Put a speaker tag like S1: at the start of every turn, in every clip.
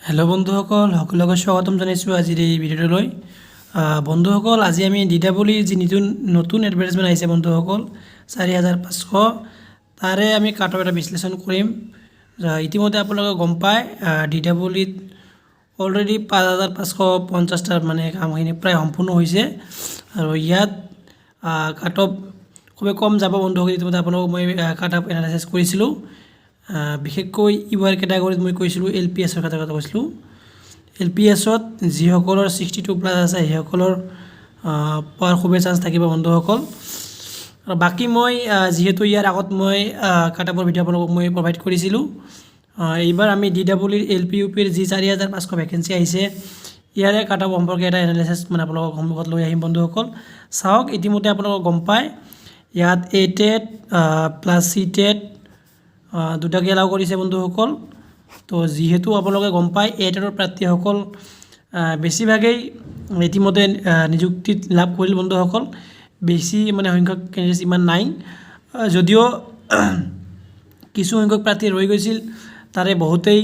S1: Hello' বন্ধুসকল, সকলোকে স্বাগতম জনাইছোঁ আজিৰ এই ভিডিঅ'টোলৈ। বন্ধুসকল, আজি আমি DWৰ যি নতুন এডভাৰটাইজমেণ্ট আহিছে বন্ধুসকল 4,500, তাৰে আমি কাট অফ এটা বিশ্লেষণ কৰিম। ইতিমধ্যে আপোনালোকে গম পায় DWত অলৰেডি 5,550টা মানে কামখিনি প্ৰায় সম্পূৰ্ণ হৈছে আৰু ইয়াত কাট অফ খুবেই কম যাব বন্ধুসকল। ইতিমধ্যে আপোনালোকক মই কাট অফ এনালাইচিছ কৰিছিলোঁ। বিশেষকৈ ইউআৰ কেটাগৰীত মই কৈছিলোঁ LPSৰ কথা কৈছিলোঁ। LPSত যিসকলৰ 62+ আছে সেইসকলৰ পোৱাৰ খুবেই চান্স থাকিব বন্ধুসকল। আৰু বাকী মই যিহেতু ইয়াৰ আগত মই কাট অফৰ ভিডিঅ' আপোনালোকক মই প্ৰভাইড কৰিছিলোঁ। এইবাৰ আমি DWৰ LPUPৰ যি 4,500 ভেকেঞ্চি আহিছে ইয়াৰে কাট অফ সম্পৰ্কে এটা এনালাইচিছ মানে আপোনালোকৰ সন্মুখত লৈ আহিম বন্ধুসকল। চাওক, ইতিমধ্যে আপোনালোকক গম পায় ইয়াত ATET প্লাছ CTET দুটাকে এলাও কৰিছে বন্ধুসকল। তো যিহেতু আপোনালোকে গম পায় ATETৰ প্ৰাৰ্থীসকল বেছিভাগেই ইতিমধ্যে নিযুক্তিত লাভ কৰিল বন্ধুসকল। বেছি মানে সংখ্যক কেণ্ডিডেট ইমান নাই, যদিও কিছু সংখ্যক প্ৰাৰ্থী ৰৈ গৈছিল। তাৰে বহুতেই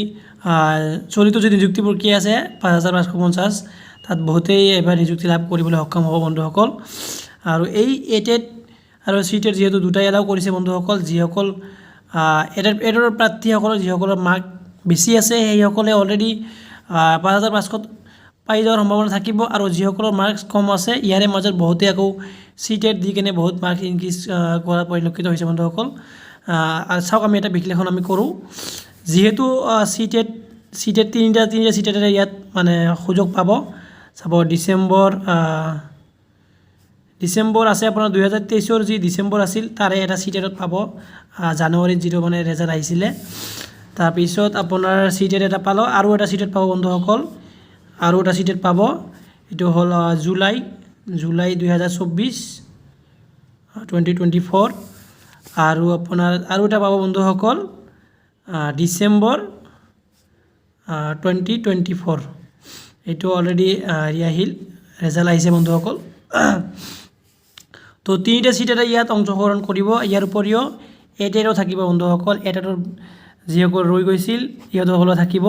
S1: চলিত যি নিযুক্তি প্ৰক্ৰিয়া আছে 5,550, তাত বহুতেই এবাৰ নিযুক্তি লাভ কৰিবলৈ সক্ষম হ'ব বন্ধুসকল। আৰু এই ATET আৰু CTET যিহেতু দুটাই এলাও কৰিছে বন্ধুসকল, যিসকল এডৰ প্ৰাৰ্থীসকলৰ যিসকলৰ মাৰ্ক বেছি আছে সেইসকলে অলৰেডি 5,500 পাই যোৱাৰ সম্ভাৱনা থাকিব। আৰু যিসকলৰ মাৰ্কছ কম আছে ইয়াৰে মাজত বহুতে আকৌ CTET দি কেনে বহুত মাৰ্ক ইনক্ৰিজ কৰা পৰিলক্ষিত হৈছে বন্ধুসকল। চাওক, আমি এটা বিশ্লেষণ আমি কৰোঁ। যিহেতু CTET তিনিটা CTETৰে ইয়াত মানে সুযোগ পাব। চাব, ডিচেম্বৰ আছে আপোনাৰ 2023ৰ যি ডিচেম্বৰ আছিল তাৰে এটা CTETত পাব। জানুৱাৰীত যিটো মানে ৰেজাল্ট আহিছিলে, তাৰপিছত আপোনাৰ CTET এটা পালোঁ, আৰু এটা CTET পাব বন্ধুসকল। আৰু এটা CTET পাব, এইটো হ'ল জুলাই 2024 2024। আৰু আপোনাৰ আৰু এটা পাব বন্ধুসকল ডিচেম্বৰ 2024। এইটো অলৰেডি আহিল, ৰেজাল্ট আহিছে বন্ধুসকল। তো তিনিটা CTET ইয়াত অংশগ্ৰহণ কৰিব। ইয়াৰ উপৰিও ATETও থাকিব বন্ধুসকল। ATETৰ যিসকল ৰৈ গৈছিল সিহঁতসকলেও থাকিব।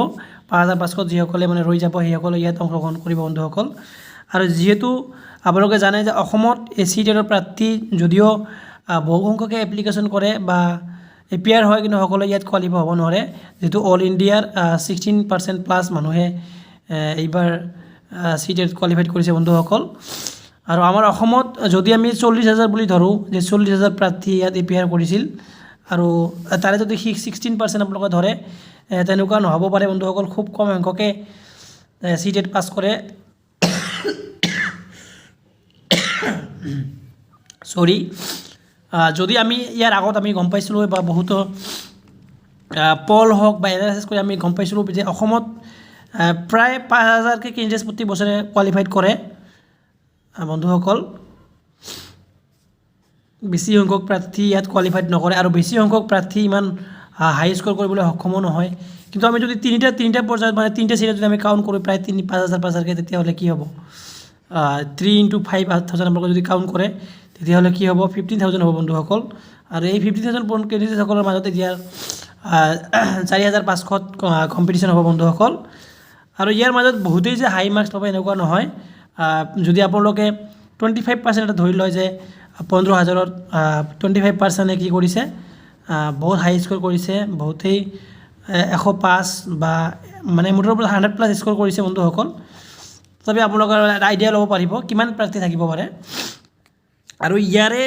S1: 5,500 যিসকলে মানে ৰৈ যাব সেইসকলে ইয়াত অংশগ্ৰহণ কৰিব বন্ধুসকল। আৰু যিহেতু আপোনালোকে জানে যে অসমত CTETৰ প্ৰাৰ্থী যদিও বহু সংখ্যকে এপ্লিকেশ্যন কৰে বা এপিয়াৰ হয়, কিন্তু সকলোৱে ইয়াত কোৱালিফাই হ'ব নোৱাৰে। যিহেতু অল ইণ্ডিয়াৰ 16% মানুহে এইবাৰ CTET কোৱালিফাইড কৰিছে বন্ধুসকল। আৰু আমাৰ অসমত যদি আমি 40,000 বুলি ধৰোঁ, যে 40,000 প্ৰাৰ্থী ইয়াত এপিয়াৰ কৰিছিল, আৰু তাৰে যদি 16% আপোনালোকে ধৰে, তেনেকুৱা নহ'ব পাৰে বন্ধুসকল। খুব কম সংখ্যকে CTET পাছ কৰে। যদি আমি ইয়াৰ আগত আমি গম পাইছিলোঁ বা বহুতো পল হওক বা এনালাইচিছ কৰি আমি গম পাইছিলোঁ যে অসমত প্ৰায় 5,000কে কেণ্ডিডেট প্ৰতি বছৰে কোৱালিফাইড কৰে বন্ধুসকল। বেছি সংখ্যক প্ৰাৰ্থী ইয়াত কোৱালিফাইড নকৰে, আৰু বেছি সংখ্যক প্ৰাৰ্থী ইমান হাই স্ক'ৰ কৰিবলৈ সক্ষমো নহয়। কিন্তু আমি যদি তিনিটা পৰ্যায়ত মানে তিনিটা চিৰিয়াত যদি আমি কাউণ্ট কৰোঁ প্ৰায় 5,000কে, তেতিয়াহ'লে কি হ'ব? 3 × 5,000 আপোনালোকে যদি কাউণ্ট কৰে তেতিয়াহ'লে কি হ'ব? 15,000 হ'ব বন্ধুসকল। আৰু এই 15,000 কেণ্ডিডেটসকলৰ মাজত এতিয়া 4,500ত কম্পিটিশ্যন হ'ব বন্ধুসকল। আৰু ইয়াৰ মাজত বহুতেই যে হাই মাৰ্কছ পাব এনেকুৱা নহয়। যদি আপোনালোকে 25% এটা ধৰি লয় যে 15,000ত 25% কি কৰিছে, বহুত হাই স্ক'ৰ কৰিছে, বহুতেই 105 বা মানে মুঠৰ ওপৰত 100+ স্ক'ৰ কৰিছে বন্ধুসকল। তথাপি আপোনালোকৰ এটা আইডিয়া ল'ব পাৰিব কিমান প্ৰাৰ্থী থাকিব পাৰে। আৰু ইয়াৰে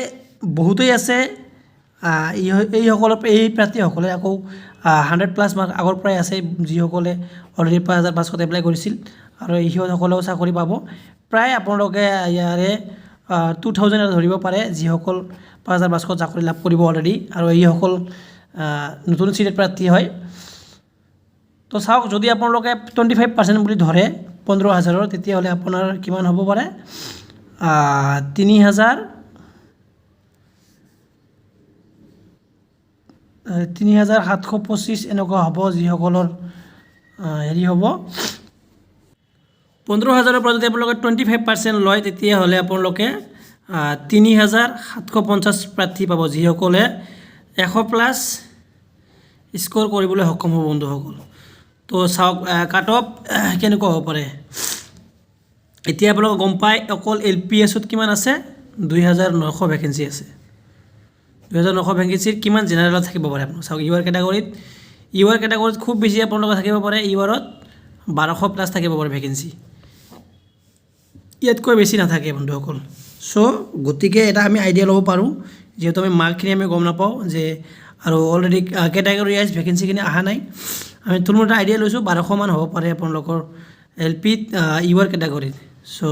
S1: বহুতেই আছে এই প্ৰাৰ্থীসকলে আকৌ 100+ মাৰ্ক আগৰ পৰাই আছে, যিসকলে অলৰেডি 5,500ত এপ্লাই কৰিছিল, আৰু সিহঁতসকলেও চাকৰি পাব। প্ৰায় আপোনালোকে ইয়াৰে 2,000 এটা ধৰিব পাৰে যিসকল 5,500ত চাকৰি লাভ কৰিব অলৰেডি, আৰু এইসকল নতুন CTET প্ৰাৰ্থী হয়। তো চাওক, যদি আপোনালোকে 25% বুলি ধৰে 15,000ৰ, তেতিয়াহ'লে আপোনাৰ কিমান হ'ব পাৰে? 3,725 এনেকুৱা হ'ব যিসকলৰ হেৰি হ'ব। 15,000ৰ পৰা যদি আপোনালোকে 25% লয় তেতিয়াহ'লে আপোনালোকে 3,750 প্ৰাৰ্থী পাব, যিসকলে 100+ স্ক'ৰ কৰিবলৈ সক্ষম হ'ব বন্ধুসকল। তো চাওক কাট অফ কেনেকুৱা হ'ব পাৰে এতিয়া আপোনালোকে গম পায় অকল LPSত কিমান আছে 2900 ভেকেঞ্চি আছে 2900 ভেকেঞ্চিৰ কিমান জেনেৰেলত থাকিব পাৰে আপোনালোক চাওক ইউআৰ কেটাগৰীত খুব বেছি আপোনালোকৰ থাকিব পাৰে ইউআৰত 1200 প্লাছ থাকিব পাৰে ভেকেঞ্চি ইয়াতকৈ বেছি নাথাকে বন্ধুসকল সো গতিকে এটা আমি আইডিয়া ল'ব পাৰোঁ যেহেতু আমি মাৰ্কখিনি আমি গম নাপাওঁ যে আৰু অলৰেডি কেটাগৰী ৱাইজ ভেকেঞ্চিখিনি অহা নাই আমি থুলমূল আইডিয়া লৈছোঁ 1200 মান হ'ব পাৰে আপোনালোকৰ LPত ইউআৰ কেটাগৰীত সো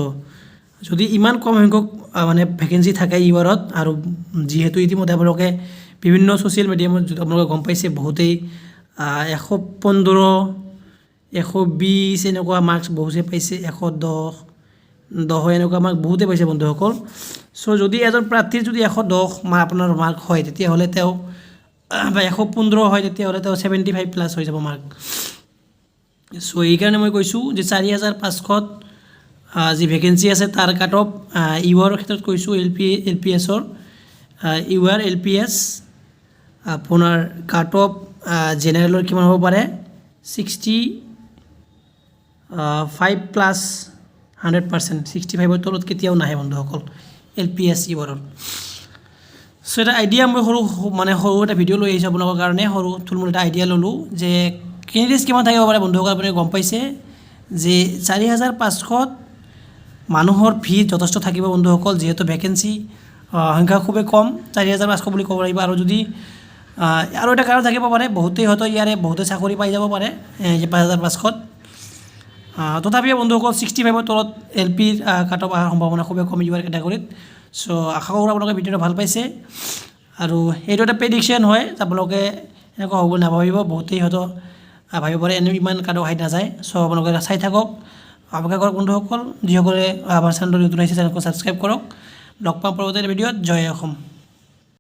S1: যদি ইমান কম সংখ্যক মানে ভেকেঞ্চি থাকে ইউআৰত আৰু যিহেতু ইতিমধ্যে আপোনালোকে বিভিন্ন ছ'চিয়েল মিডিয়ামত আপোনালোকে গম পাইছে বহুতেই 115 120 এনেকুৱা মাৰ্কছ বহুতে পাইছে 110 এনেকুৱা মাৰ্ক বহুতে পাইছে বন্ধুসকল সো যদি এজন প্ৰাৰ্থীৰ যদি 110 আপোনাৰ মাৰ্ক হয় তেতিয়াহ'লে তেওঁ বা 115 হয় তেতিয়াহ'লে তেওঁ 75 প্লাছ হৈ যাব মাৰ্ক সো এইকাৰণে মই কৈছোঁ যে 4500ত যি ভেকেঞ্চি আছে তাৰ কাট অফ ইউআৰৰ ক্ষেত্ৰত কৈছোঁ LPSৰ ইউআৰ LPS আপোনাৰ কাট অফ জেনেৰেলৰ কিমান হ'ব পাৰে 65 প্লাছ 100% 65ৰ তলত কেতিয়াও নাহে বন্ধুসকল LPS ইউআৰৰ সো এটা আইডিয়া মই সৰু এটা ভিডিঅ' লৈ আহিছোঁ আপোনালোকৰ কাৰণে সৰু থুলমূল এটা আইডিয়া ল'লোঁ যে কেণ্ডিডেটছ কিমান থাকিব পাৰে বন্ধুসকল আপুনি গম পাইছে যে 4500ত মানুহৰ ভিৰ যথেষ্ট থাকিব বন্ধুসকল যিহেতু ভেকেঞ্চি সংখ্যা খুবেই কম 4500 বুলি ক'ব লাগিব আৰু যদি আৰু এটা কাৰণ থাকিব পাৰে বহুতেই হয়তো ইয়াৰে বহুতে চাকৰি পাই যাব পাৰে 5500ত তথাপিও বন্ধুসকল 65ৰ তলত LPৰ কাট অফ অহাৰ সম্ভাৱনা খুবেই কম ইউআৰ কেটাগৰীত সো আশা কৰোঁ আপোনালোকে ভিডিঅ'টো ভাল পাইছে আৰু এইটো এটা প্ৰেডিকশ্যন হয় আপোনালোকে এনেকুৱা হ'ব নাভাবিব বহুতেই হয়তো ভাবিব পাৰে এনে ইমান কাট অফ হাই নাযায় সো আপোনালোকে চাই থাকক অপেক্ষা কৰক বন্ধুসকল যিসকলে আমাৰ চেনেলটো নতুন আহিছে চেনেলটো ছাবস্ক্ৰাইব কৰক লগ পাম পৰৱৰ্তী ভিডিঅ'ত জয় অসম